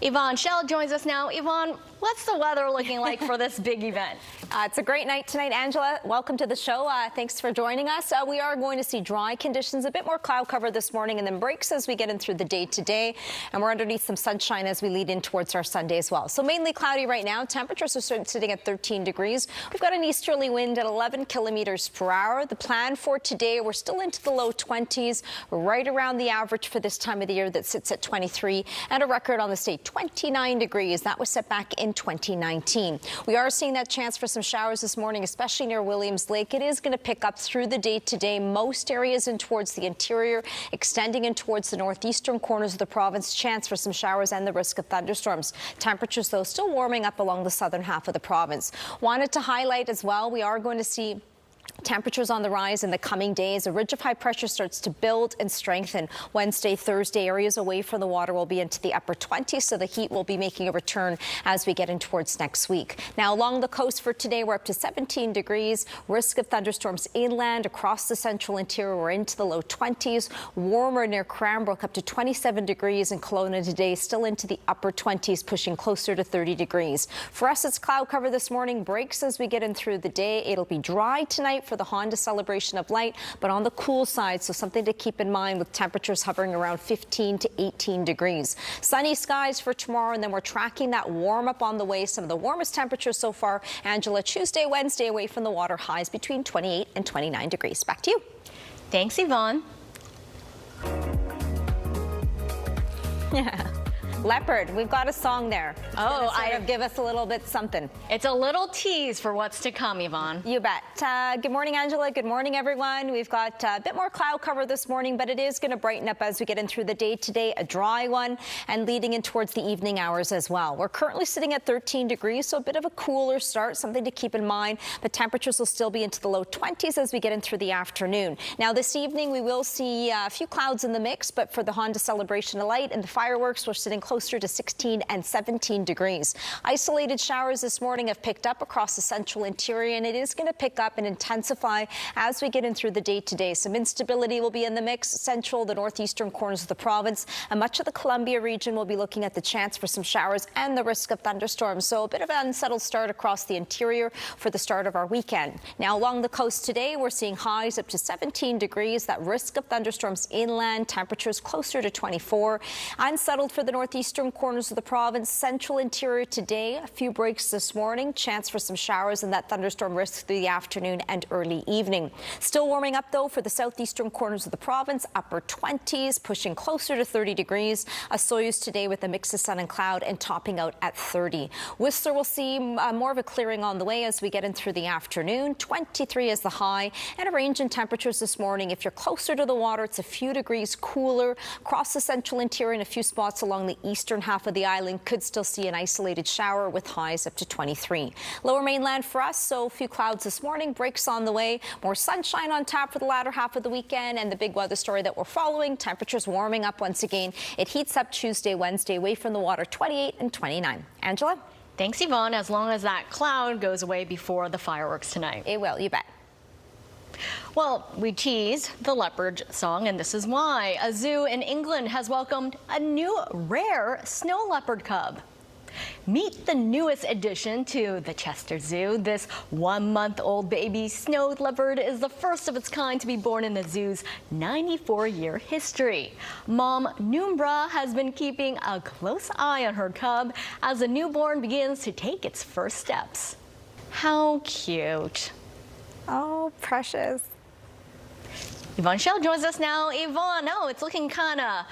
Yvonne Schalle joins us now. Yvonne, what's the weather looking like for this big event? It's a great night tonight, Angela. Welcome to the show. Thanks for joining us. We are going to see dry conditions, a bit more cloud cover this morning, and then breaks as we get in through the day today. And we're underneath some sunshine as we lead in towards our Sunday as well. So mainly cloudy right now. Temperatures are sitting at 13 degrees. We've got an easterly wind at 11 kilometers per hour. The plan for today, we're still into the low 20s, right around the average for this time of the year that sits at 23, and a record on the state 29 degrees. That was set back in 2019. We are seeing that chance for some showers this morning, especially near Williams Lake. It is going to pick up through the day today. Most areas in towards the interior, extending in towards the northeastern corners of the province. Chance for some showers and the risk of thunderstorms. Temperatures, though, still warming up along the southern half of the province. Wanted to highlight as well, we are going to see temperatures on the rise in the coming days. A ridge of high pressure starts to build and strengthen. Wednesday, Thursday, areas away from the water will be into the upper 20s, so the heat will be making a return as we get in towards next week. Now, along the coast for today, we're up to 17 degrees. Risk of thunderstorms inland across the central interior. We're into the low 20s. Warmer near Cranbrook, up to 27 degrees. In Kelowna today, still into the upper 20s, pushing closer to 30 degrees. For us, it's cloud cover this morning. Breaks as we get in through the day. It'll be dry tonight for the Honda Celebration of Light, but on the cool side, so something to keep in mind with temperatures hovering around 15 to 18 degrees. Sunny skies for tomorrow, and then we're tracking that warm up on the way. Some of the warmest temperatures so far, Angela, Tuesday, Wednesday, away from the water, highs between 28 and 29 degrees. Back to you. Thanks, Yvonne. Yeah. Leopard, we've got a song there. Oh, give us a little bit something. It's a little tease for what's to come, Yvonne. You bet. Good morning, Angela. Good morning, everyone. We've got a bit more cloud cover this morning, but it is going to brighten up as we get in through the day today. A dry one, and leading in towards the evening hours as well. We're currently sitting at 13 degrees, so a bit of a cooler start, something to keep in mind. But temperatures will still be into the low 20s as we get in through the afternoon. Now, this evening, we will see a few clouds in the mix, but for the Honda Celebration of Light and the fireworks, we're sitting closer to 16 and 17 degrees. Isolated showers this morning have picked up across the central interior, and it is going to pick up and intensify as we get in through the day today. Some instability will be in the mix. Central, the northeastern corners of the province, and much of the Columbia region will be looking at the chance for some showers and the risk of thunderstorms. So a bit of an unsettled start across the interior for the start of our weekend. Now, along the coast today, we're seeing highs up to 17 degrees. That risk of thunderstorms inland, temperatures closer to 24. Unsettled for the northeastern corners of the province. Central interior today, a few breaks this morning, chance for some showers and that thunderstorm risk through the afternoon and early evening. Still warming up, though, for the southeastern corners of the province, upper 20s, pushing closer to 30 degrees. A Soyuz today with a mix of sun and cloud and topping out at 30. Whistler will see more of a clearing on the way as we get in through the afternoon. 23 is the high, and a range in temperatures this morning. If you're closer to the water, it's a few degrees cooler. Across the central interior and a few spots along the eastern half of the island could still see an isolated shower with highs up to 23. Lower mainland for us, so a few clouds this morning, breaks on the way, more sunshine on tap for the latter half of the weekend, and the big weather story that we're following, temperatures warming up once again. It heats up Tuesday, Wednesday, away from the water, 28 and 29. Angela? Thanks, Yvonne, as long as that cloud goes away before the fireworks tonight. It will, you bet. Well, we teased the leopard song, and this is why. A zoo in England has welcomed a new rare snow leopard cub. Meet the newest addition to the Chester Zoo. This 1-month-old baby snow leopard is the first of its kind to be born in the zoo's 94-year history. Mom Noombra has been keeping a close eye on her cub as the newborn begins to take its first steps. How cute. Oh, precious. Yvonne Schalle joins us now. Yvonne, it's looking kind of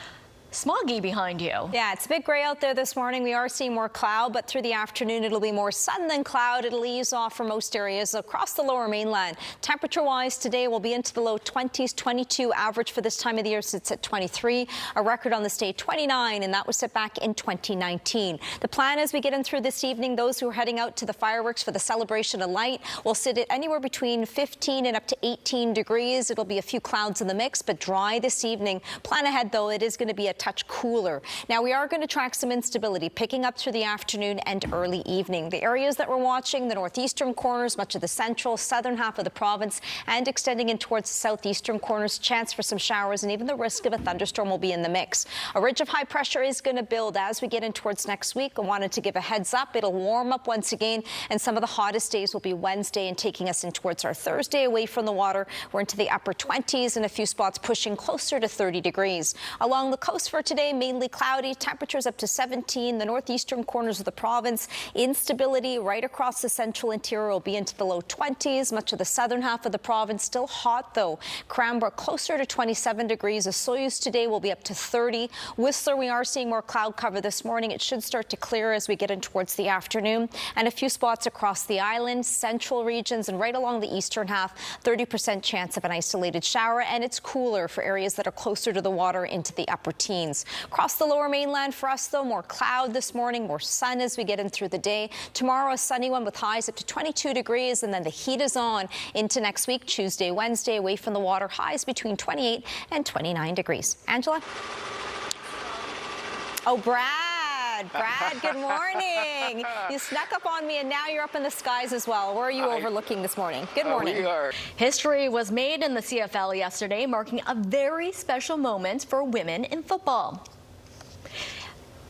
smoggy behind you. Yeah, it's a bit gray out there this morning. We are seeing more cloud, but through the afternoon it'll be more sun than cloud. It'll ease off for most areas across the lower mainland. Temperature-wise today we'll be into the low 20s, 22 average for this time of the year sits at 23. A record on the state 29, and that was set back in 2019. The plan as we get in through this evening, those who are heading out to the fireworks for the Celebration of Light will sit at anywhere between 15 and up to 18 degrees. It'll be a few clouds in the mix, but dry this evening. Plan ahead though, it is going to be a touch cooler. Now, we are going to track some instability picking up through the afternoon and early evening. The areas that we're watching, the northeastern corners, much of the central, southern half of the province, and extending in towards the southeastern corners, chance for some showers and even the risk of a thunderstorm will be in the mix. A ridge of high pressure is going to build as we get in towards next week. I wanted to give a heads up. It'll warm up once again, and some of the hottest days will be Wednesday and taking us in towards our Thursday away from the water. We're into the upper 20s and a few spots pushing closer to 30 degrees. Along the coast for today, mainly cloudy, temperatures up to 17. The northeastern corners of the province, instability right across the central interior will be into the low 20s. Much of the southern half of the province still hot though. Cranbrook closer to 27 degrees. Soyuz today will be up to 30. Whistler, we are seeing more cloud cover this morning. It should start to clear as we get in towards the afternoon, and a few spots across the island, central regions, and right along the eastern half, 30% chance of an isolated shower, and it's cooler for areas that are closer to the water into the upper teens. Across the lower mainland for us, though, more cloud this morning, more sun as we get in through the day. Tomorrow, a sunny one with highs up to 22 degrees, and then the heat is on into next week, Tuesday, Wednesday, away from the water, highs between 28 and 29 degrees. Angela? Oh, Brad, good morning. You snuck up on me and now you're up in the skies as well. Where are you overlooking this morning? Good morning. We are. History was made in the CFL yesterday, marking a very special moment for women in football.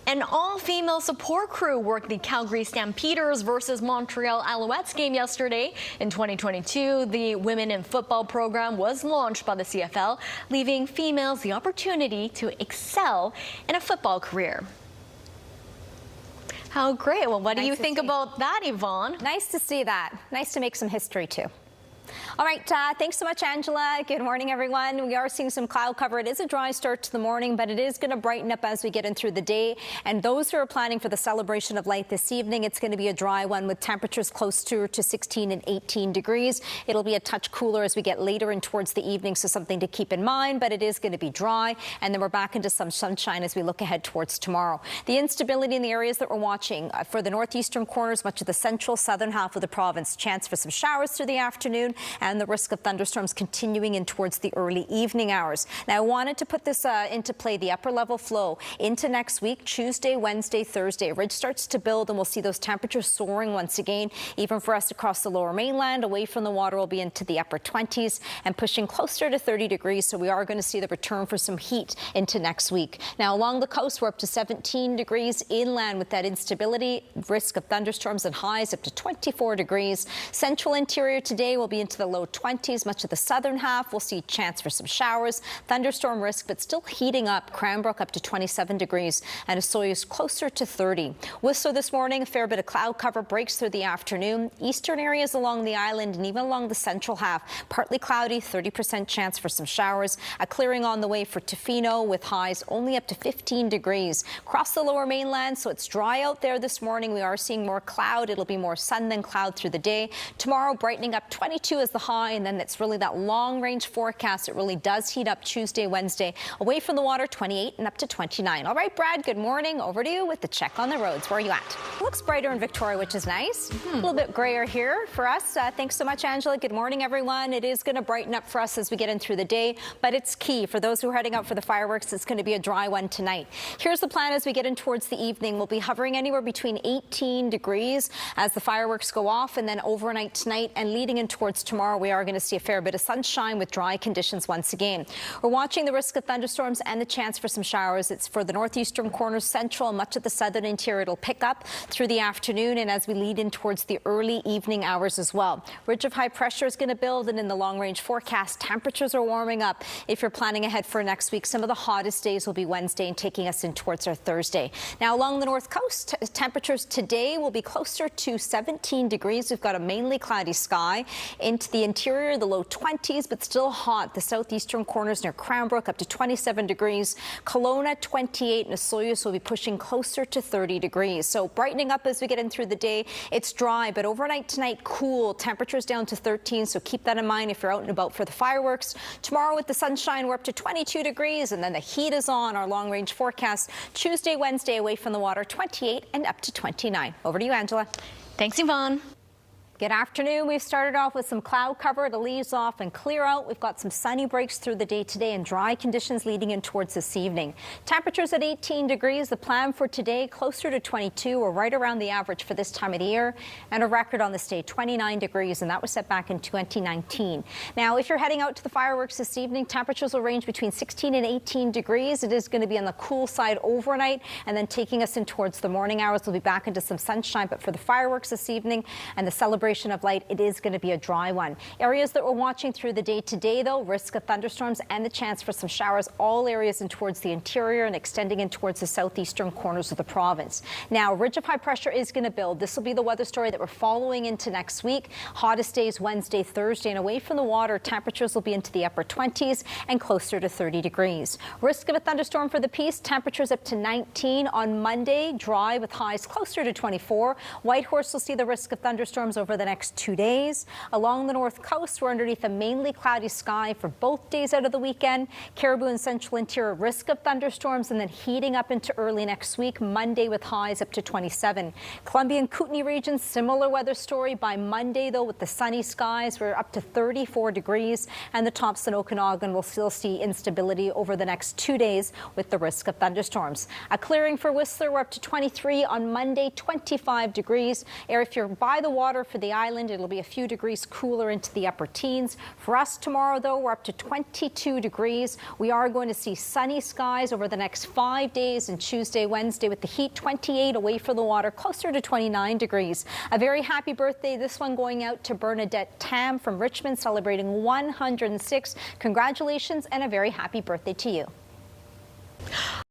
An all-female support crew worked the Calgary Stampeders versus Montreal Alouettes game yesterday. In 2022, the Women in Football program was launched by the CFL, leaving females the opportunity to excel in a football career. How great. Well, what do you think about that, Yvonne? Nice to see that. Nice to make some history, too. All right, thanks so much, Angela. Good morning, everyone. We are seeing some cloud cover. It is a dry start to the morning, but it is going to brighten up as we get in through the day. And those who are planning for the celebration of light this evening, it's going to be a dry one with temperatures closer to 16 and 18 degrees. It'll be a touch cooler as we get later in towards the evening, so something to keep in mind, but it is going to be dry. And then we're back into some sunshine as we look ahead towards tomorrow. The instability in the areas that we're watching for the northeastern corners, much of the central southern half of the province, chance for some showers through the afternoon, and the risk of thunderstorms continuing in towards the early evening hours. Now, I wanted to put this into play, the upper level flow into next week, Tuesday, Wednesday, Thursday. A ridge starts to build and we'll see those temperatures soaring once again, even for us across the lower mainland. Away from the water will be into the upper 20s and pushing closer to 30 degrees. So we are going to see the return for some heat into next week. Now, along the coast, we're up to 17 degrees inland with that instability, risk of thunderstorms and highs up to 24 degrees. Central interior today will be into the low 20s. Much of the southern half will see chance for some showers, thunderstorm risk, but still heating up. Cranbrook up to 27 degrees and Soyuz closer to 30. Whistler this morning, a fair bit of cloud cover breaks through the afternoon. Eastern areas along the island and even along the central half, partly cloudy, 30% chance for some showers. A clearing on the way for Tofino with highs only up to 15 degrees. Across the lower mainland, so it's dry out there this morning. We are seeing more cloud. It'll be more sun than cloud through the day. Tomorrow, brightening up, 22 is the high, and then it's really that long-range forecast. It really does heat up Tuesday, Wednesday. Away from the water, 28 and up to 29. All right, Brad, good morning. Over to you with the check on the roads. Where are you at? It looks brighter in Victoria, which is nice. A little bit grayer here for us. Thanks so much, Angela. Good morning, everyone. It is going to brighten up for us as we get in through the day, but it's key. For those who are heading out for the fireworks, it's going to be a dry one tonight. Here's the plan as we get in towards the evening. We'll be hovering anywhere between 18 degrees as the fireworks go off, and then overnight tonight and leading in towards tomorrow, we are going to see a fair bit of sunshine with dry conditions once again. We're watching the risk of thunderstorms and the chance for some showers. It's for the northeastern corners, central, and much of the southern interior. It'll pick up through the afternoon and as we lead in towards the early evening hours as well. Ridge of high pressure is going to build, and in the long-range forecast, temperatures are warming up. If you're planning ahead for next week, some of the hottest days will be Wednesday and taking us in towards our Thursday. Now, along the north coast, temperatures today will be closer to 17 degrees. We've got a mainly cloudy sky. Into the interior, the low 20s, but still hot. The southeastern corners near Cranbrook up to 27 degrees. Kelowna 28, and Soyuz will be pushing closer to 30 degrees. So brightening up as we get in through the day. It's dry, but overnight tonight, cool. Temperatures down to 13, so keep that in mind if you're out and about for the fireworks. Tomorrow with the sunshine, we're up to 22 degrees, and then the heat is on. Our long-range forecast Tuesday, Wednesday, away from the water, 28 and up to 29. Over to you, Angela. Thanks, Yvonne. Good afternoon. We've started off with some cloud cover to ease off and clear out. We've got some sunny breaks through the day today and dry conditions leading in towards this evening. Temperatures at 18 degrees. The plan for today closer to 22 or right around the average for this time of the year, and a record on this day 29 degrees, and that was set back in 2019. Now, if you're heading out to the fireworks this evening, temperatures will range between 16 and 18 degrees. It is going to be on the cool side overnight, and then taking us in towards the morning hours. We'll be back into some sunshine, but for the fireworks this evening and the celebration of light, it is going to be a dry one. Areas that we're watching through the day today, though, risk of thunderstorms and the chance for some showers, all areas in towards the interior and extending in towards the southeastern corners of the province. Now, a ridge of high pressure is going to build. This will be the weather story that we're following into next week. Hottest days Wednesday, Thursday, and away from the water, temperatures will be into the upper 20s and closer to 30 degrees. Risk of a thunderstorm for the piece, temperatures up to 19 on Monday, dry with highs closer to 24. Whitehorse will see the risk of thunderstorms over the next 2 days. Along the north coast, we're underneath a mainly cloudy sky for both days out of the weekend. Caribou and central interior, risk of thunderstorms, and then heating up into early next week, Monday with highs up to 27. Columbia and Kootenay region, similar weather story by Monday, though, with the sunny skies. We're up to 34 degrees, and the tops in Okanagan will still see instability over the next 2 days with the risk of thunderstorms. A clearing for Whistler, we're up to 23 on Monday, 25 degrees. If you're by the water for the island, it'll be a few degrees cooler into the upper teens. For us tomorrow, though, we're up to 22 degrees. We are going to see sunny skies over the next 5 days, and Tuesday, Wednesday with the heat 28 away from the water, closer to 29 degrees. A very happy birthday, this one going out to Bernadette Tam from Richmond, celebrating 106. Congratulations and a very happy birthday to you.